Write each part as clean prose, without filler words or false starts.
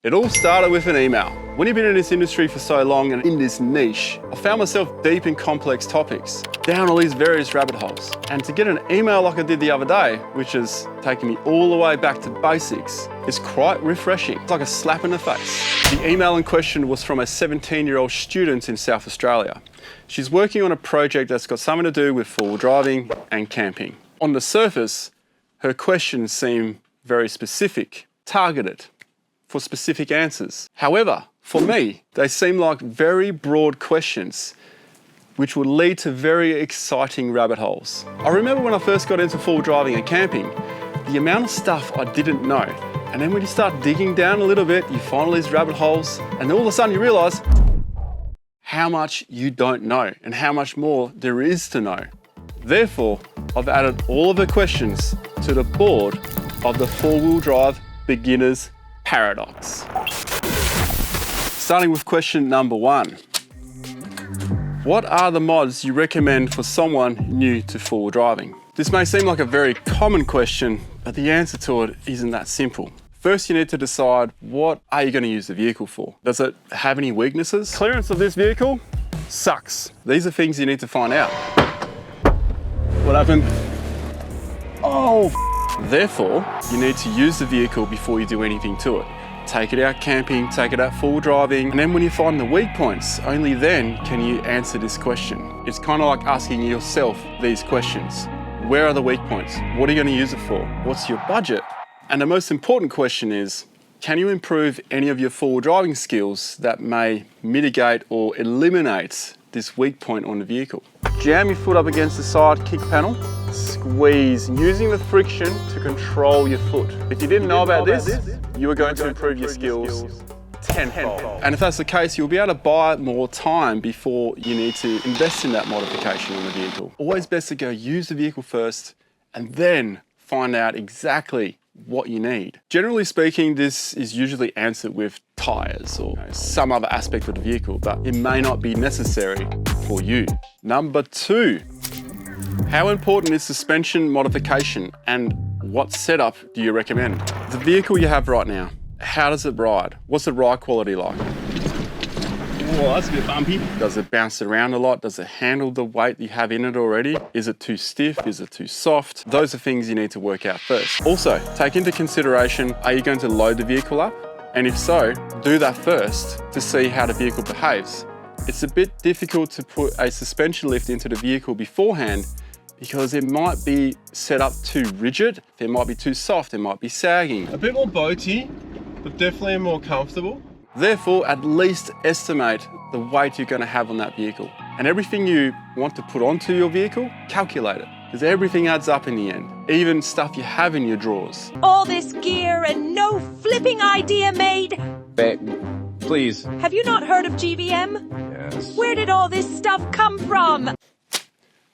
It all started with an email. When you've been in this industry for so long and in this niche, I found myself deep in complex topics, down all these various rabbit holes. And to get an email like I did the other day, which has taken me all the way back to basics, is quite refreshing. It's like a slap in the face. The email in question was from a 17-year-old student in South Australia. She's working on a project that's got something to do with four-wheel driving and camping. On the surface, her questions seem very specific, targeted for specific answers. However, for me, they seem like very broad questions which would lead to very exciting rabbit holes. I remember when I first got into four-wheel driving and camping, the amount of stuff I didn't know. And then when you start digging down a little bit, you find all these rabbit holes, and all of a sudden you realize how much you don't know and how much more there is to know. Therefore, I've added all of the questions to the board of the four-wheel drive beginner's paradox. Starting with question number 1. What are the mods you recommend for someone new to four-wheel driving? This may seem like a very common question, but the answer to it isn't that simple. First, you need to decide what are you going to use the vehicle for. Does it have any weaknesses? Clearance of this vehicle sucks. These are things you need to find out. What happened? Oh, therefore, you need to use the vehicle before you do anything to it. Take it out camping, take it out full driving, and then when you find the weak points, only then can you answer this question. It's kind of like asking yourself these questions. Where are the weak points? What are you going to use it for? What's your budget? And the most important question is, can you improve any of your four-wheel driving skills that may mitigate or eliminate this weak point on the vehicle? Jam your foot up against the side kick panel, squeeze, using the friction to control your foot. If you didn't know about this, you are going to improve your skills tenfold. And if that's the case, you'll be able to buy more time before you need to invest in that modification on the vehicle. Always best to go use the vehicle first and then find out exactly what you need. Generally speaking, this is usually answered with tires or some other aspect of the vehicle, but it may not be necessary for you. Number 2, how important is suspension modification and what setup do you recommend? The vehicle you have right now, how does it ride? What's the ride quality like? Whoa, that's a bit bumpy. Does it bounce around a lot? Does it handle the weight you have in it already? Is it too stiff? Is it too soft? Those are things you need to work out first. Also, take into consideration, are you going to load the vehicle up? And if so, do that first to see how the vehicle behaves. It's a bit difficult to put a suspension lift into the vehicle beforehand because it might be set up too rigid, it might be too soft, it might be sagging. A bit more boaty, but definitely more comfortable. Therefore, at least estimate the weight you're going to have on that vehicle. And everything you want to put onto your vehicle, calculate it, because everything adds up in the end, even stuff you have in your drawers. All this gear and no flipping idea made? Please. Have you not heard of GVM? Yes. Where did all this stuff come from?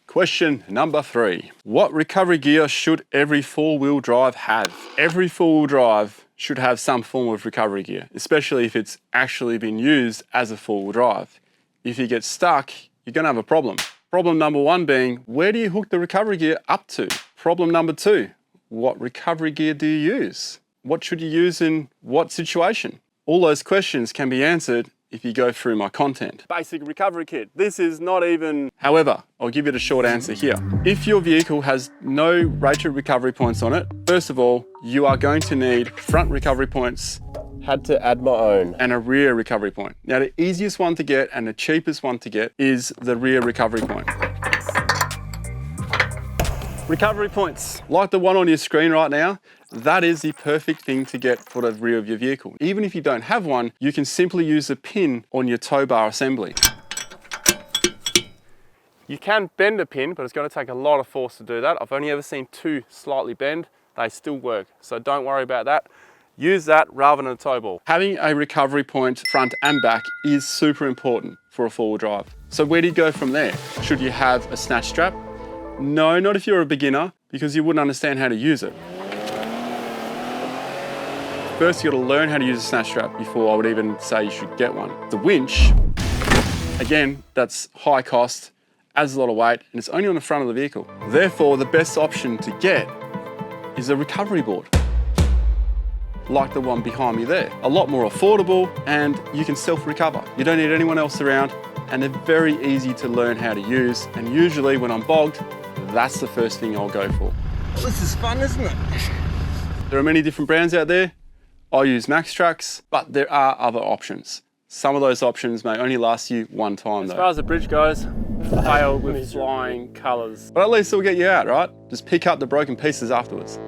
Question number 3. What recovery gear should every four-wheel drive have? Every four-wheel drive should have some form of recovery gear, especially if it's actually been used as a four-wheel drive. If you get stuck, you're going to have a problem. Problem number 1 being, where do you hook the recovery gear up to? Problem number 2, what recovery gear do you use? What should you use in what situation? All those questions can be answered if you go through my content. Basic recovery kit. This is not even... However, I'll give you the short answer here. If your vehicle has no rated recovery points on it, first of all, you are going to need front recovery points, Had to add my own. and a rear recovery point. Now, the easiest one to get and the cheapest one to get is the rear recovery point. Recovery points, like the one on your screen right now, that is the perfect thing to get for the rear of your vehicle. Even if you don't have one, you can simply use a pin on your tow bar assembly. You can bend a pin, but it's going to take a lot of force to do that. I've only ever seen 2 slightly bend. They still work, so don't worry about that. Use that rather than a tow ball. Having a recovery point front and back is super important for a four-wheel drive. So where do you go from there? Should you have a snatch strap? No, not if you're a beginner, because you wouldn't understand how to use it. First, you got to learn how to use a snatch strap before I would even say you should get one. The winch, again, that's high cost, adds a lot of weight, and it's only on the front of the vehicle. Therefore, the best option to get is a recovery board. like the one behind me there. A lot more affordable, and you can self-recover. You don't need anyone else around, and they're very easy to learn how to use. And usually when I'm bogged, that's the first thing I'll go for. This is fun, isn't it? There are many different brands out there. I use Max Tracks, but there are other options. Some of those options may only last you one time though. As far as the bridge goes, failed with flying colours. But at least it'll get you out, right? Just pick up the broken pieces afterwards.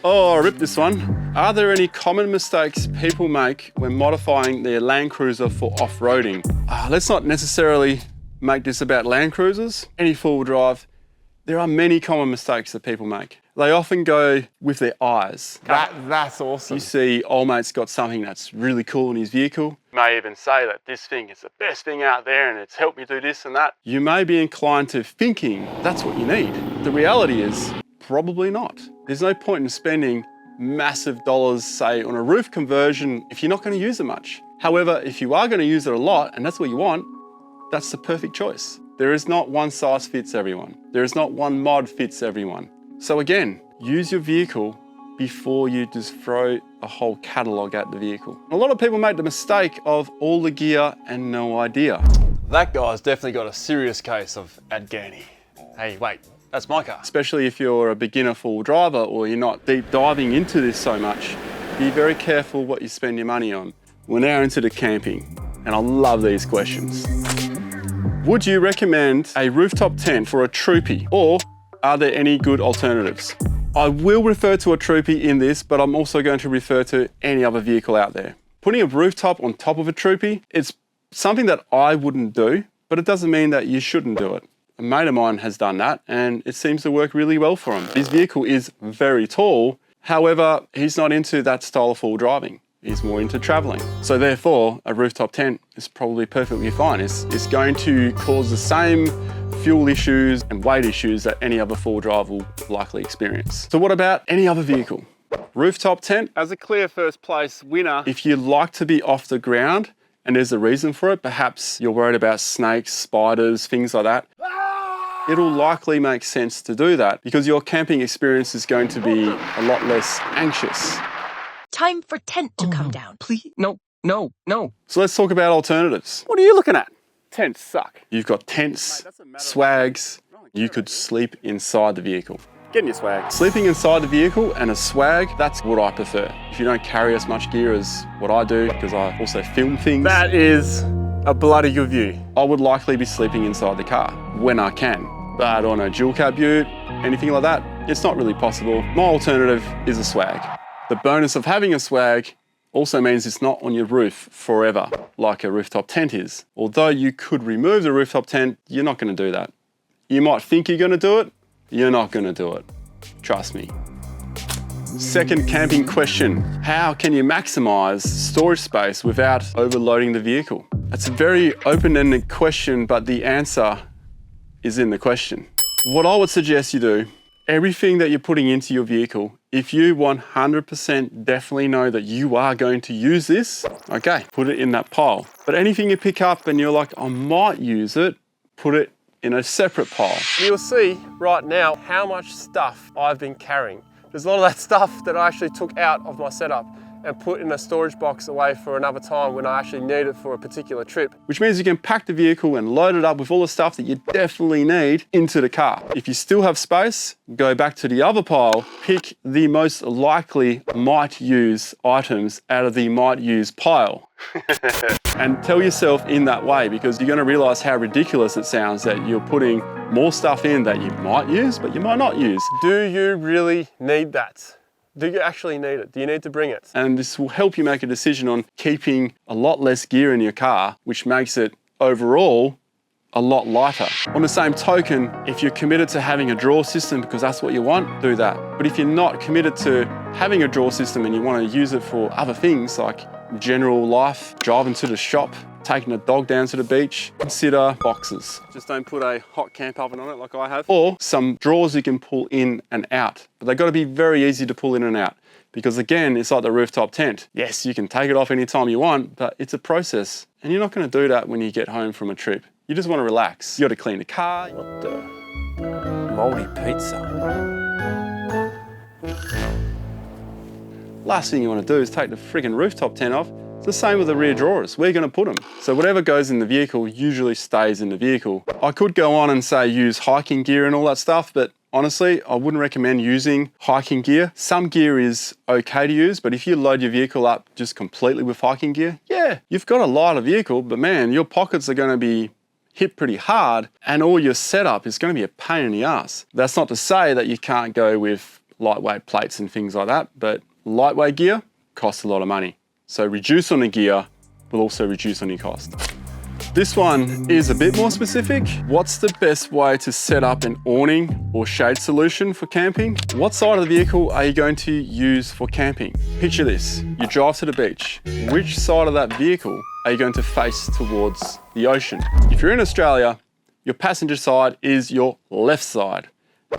Oh, I ripped this one. Are there any common mistakes people make when modifying their Land Cruiser for off-roading? Let's not necessarily make this about Land Cruisers. Any four-wheel drive, there are many common mistakes that people make. They often go with their eyes. That's awesome. You see old mate's got something that's really cool in his vehicle. May even say that this thing is the best thing out there and it's helped me do this and that. You may be inclined to thinking that's what you need. The reality is probably not. There's no point in spending massive dollars, say, on a roof conversion if you're not going to use it much. However, if you are going to use it a lot and that's what you want, that's the perfect choice. There is not one size fits everyone. There is not one mod fits everyone. So again, use your vehicle before you just throw a whole catalogue at the vehicle. A lot of people make the mistake of all the gear and no idea. That guy's definitely got a serious case of Adgani. Hey, wait, that's my car. Especially if you're a beginner four-wheel driver or you're not deep diving into this so much, be very careful what you spend your money on. We're now into the camping, and I love these questions. Would you recommend a rooftop tent for a troopy, or are there any good alternatives? I will refer to a troopy in this, but I'm also going to refer to any other vehicle out there. Putting a rooftop on top of a troopy, it's something that I wouldn't do, but it doesn't mean that you shouldn't do it. A mate of mine has done that, and it seems to work really well for him. His vehicle is very tall, however, he's not into that style of four-wheel driving. He's more into traveling. So therefore, a rooftop tent is probably perfectly fine. It's going to cause the same fuel issues and weight issues that any other four-wheel drive will likely experience. So what about any other vehicle? Rooftop tent, as a clear first place winner, if you like to be off the ground and there's a reason for it, perhaps you're worried about snakes, spiders, things like that, it'll likely make sense to do that because your camping experience is going to be a lot less anxious. Time for tent to come down. Please, no. So let's talk about alternatives. What are you looking at? Tents suck. You've got tents, swags. You could sleep inside the vehicle. Get in your swag. Sleeping inside the vehicle and a swag, that's what I prefer. If you don't carry as much gear as what I do, because I also film things. That is a bloody good view. I would likely be sleeping inside the car when I can. But on a dual cab ute, anything like that, it's not really possible. My alternative is a swag. The bonus of having a swag also means it's not on your roof forever, like a rooftop tent is. Although you could remove the rooftop tent, you're not going to do that. You might think you're going to do it, you're not going to do it. Trust me. Second camping question, how can you maximize storage space without overloading the vehicle? That's a very open-ended question, but the answer is in the question. What I would suggest you do, everything that you're putting into your vehicle, if you 100% definitely know that you are going to use this, okay, put it in that pile. But anything you pick up and you're like, I might use it, put it in a separate pile. You'll see right now how much stuff I've been carrying. There's a lot of that stuff that I actually took out of my setup and put in a storage box away for another time when I actually need it for a particular trip. Which means you can pack the vehicle and load it up with all the stuff that you definitely need into the car. If you still have space, go back to the other pile, pick the most likely might use items out of the might use pile. And tell yourself in that way, because you're going to realize how ridiculous it sounds that you're putting more stuff in that you might use, but you might not use. Do you really need that? Do you actually need it? Do you need to bring it? And this will help you make a decision on keeping a lot less gear in your car, which makes it overall a lot lighter. On the same token, if you're committed to having a drawer system because that's what you want, do that. But if you're not committed to having a drawer system and you want to use it for other things like general life, driving to the shop, taking a dog down to the beach, consider boxes. Just don't put a hot camp oven on it like I have. Or some drawers you can pull in and out. But they've got to be very easy to pull in and out. Because again, it's like the rooftop tent. Yes, you can take it off anytime you want, but it's a process. And you're not going to do that when you get home from a trip. You just want to relax. You got to clean the car. What the? Moldy pizza. last thing you want to do is take the friggin' rooftop tent off. It's the same with the rear drawers. Where are you going to put them? So whatever goes in the vehicle usually stays in the vehicle. I could go on and say use hiking gear and all that stuff, but honestly, I wouldn't recommend using hiking gear. Some gear is okay to use, but if you load your vehicle up just completely with hiking gear, yeah, you've got a lighter vehicle, but man, your pockets are going to be hit pretty hard and all your setup is going to be a pain in the ass. That's not to say that you can't go with lightweight plates and things like that, but lightweight gear costs a lot of money. So reduce on the gear will also reduce on your cost. This one is a bit more specific. What's the best way to set up an awning or shade solution for camping? What side of the vehicle are you going to use for camping? Picture this, you drive to the beach. Which side of that vehicle are you going to face towards the ocean? If you're in Australia, your passenger side is your left side.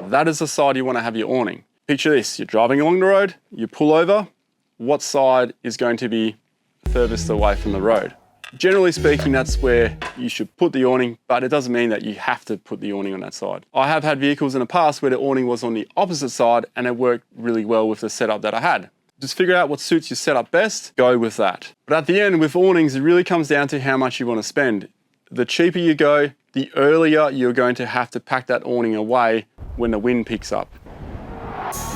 That is the side you want to have your awning. Picture this, you're driving along the road, you pull over, what side is going to be furthest away from the road? Generally speaking, that's where you should put the awning, but it doesn't mean that you have to put the awning on that side. I have had vehicles in the past where the awning was on the opposite side and it worked really well with the setup that I had. Just figure out what suits your setup best, go with that. But at the end, with awnings, it really comes down to how much you want to spend. The cheaper you go, the earlier you're going to have to pack that awning away when the wind picks up.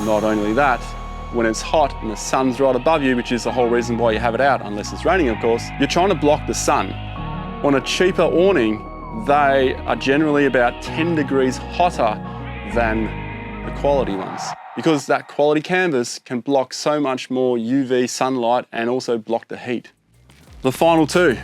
Not only that, when it's hot and the sun's right above you, which is the whole reason why you have it out, unless it's raining of course, you're trying to block the sun. On a cheaper awning, they are generally about 10 degrees hotter than the quality ones, because that quality canvas can block so much more UV sunlight and also block the heat. The final two,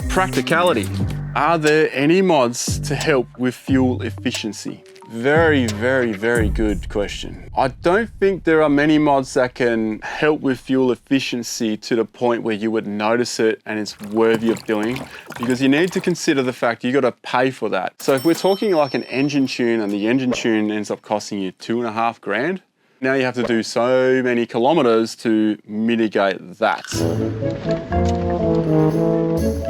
practicality. Are there any mods to help with fuel efficiency? Very, very, very good question. I don't think there are many mods that can help with fuel efficiency to the point where you would notice it and it's worthy of doing, because you need to consider the fact you got to pay for that. So if we're talking like an engine tune and the engine tune ends up costing you $2.5 grand, now you have to do so many kilometers to mitigate that.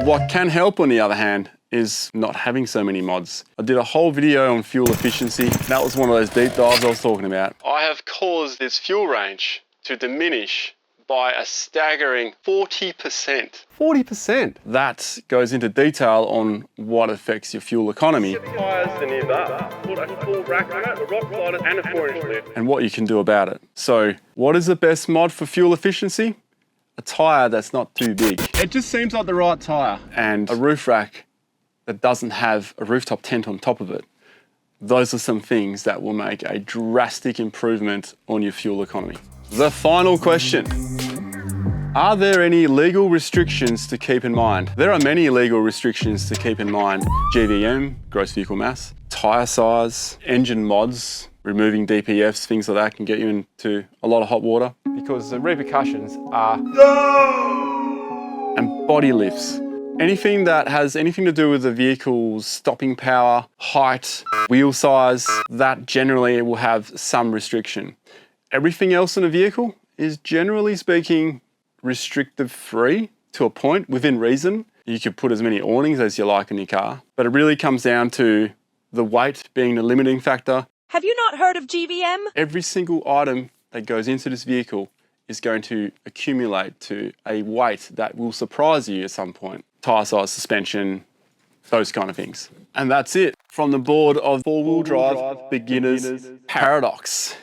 What can help, on the other hand, is not having so many mods. I did a whole video on fuel efficiency. That was one of those deep dives I was talking about. I have caused this fuel range to diminish by a staggering 40%. 40%! That goes into detail on what affects your fuel economy. Tyres the near bar, put a full rack on it, a rock slide and a 4-inch lid. And what you can do about it. So, what is the best mod for fuel efficiency? A tyre that's not too big. It just seems like the right tyre. And a roof rack that doesn't have a rooftop tent on top of it. Those are some things that will make a drastic improvement on your fuel economy. The final question. Are there any legal restrictions to keep in mind? There are many legal restrictions to keep in mind. GVM, gross vehicle mass, tyre size, engine mods, removing DPFs, things like that can get you into a lot of hot water. Because the repercussions are... And body lifts. Anything that has anything to do with the vehicle's stopping power, height, wheel size, that generally will have some restriction. Everything else in a vehicle is, generally speaking, restrictive free to a point, within reason. You could put as many awnings as you like in your car, but it really comes down to the weight being the limiting factor. Have you not heard of GVM? Every single item that goes into this vehicle is going to accumulate to a weight that will surprise you at some point. Tyre size, suspension, those kind of things. And that's it from the board of four-wheel drive beginners paradox.